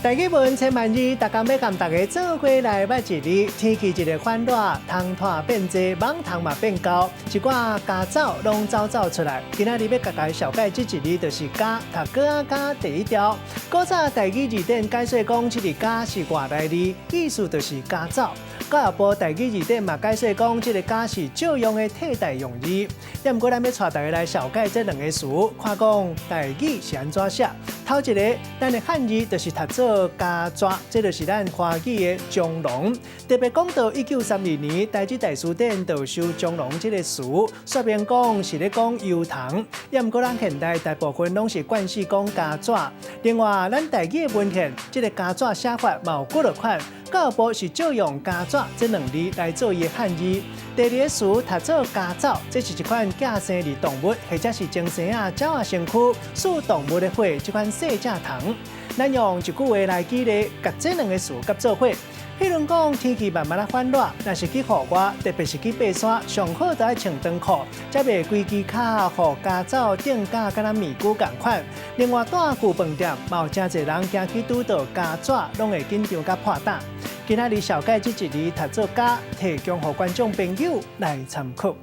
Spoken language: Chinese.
大家问千万字，大家要跟大家做伙来捌一字。天气一个反热，虫拖变多，蚊虫嘛变高，一寡家藻拢走出来。今仔日要甲大家小解这一字，就是家，读歌啊家第一条。古早台语字典解说讲，这个家是外来字，意思就是家藻。教育部台语字典嘛解说讲，这个家是借用的替代用字。但不过咱要带大家来小解这两个词，看讲台语是安怎写。头一个，咱的汉字就是读做家抓，这就是咱华语的中农。特别讲到1932年，台积大书店就收中农这个词，说明讲是咧讲油糖。也毋过咱现代大部分拢是惯习讲家抓。另外，咱台语的文献，这个家抓写法嘛有几落款。教育部是借用家抓这两字来做伊的汉字。第二个词读做家藻，这是一款寄生类动物，或者是精生啊、鸟啊身躯属动物的血这款细只虫。咱用一句话来举例，甲这两个词合做伙。譬如讲天气慢慢啊反热，若是去户外，特别是去爬山，上好就要穿长裤，才袂规支脚互家藻顶甲敢若米糊共款。另外，带旧饭店，嘛有真侪人行去拄到家爪，拢会紧张甲破胆。今仔日小解这一字读做家，提供予观众朋友来参考。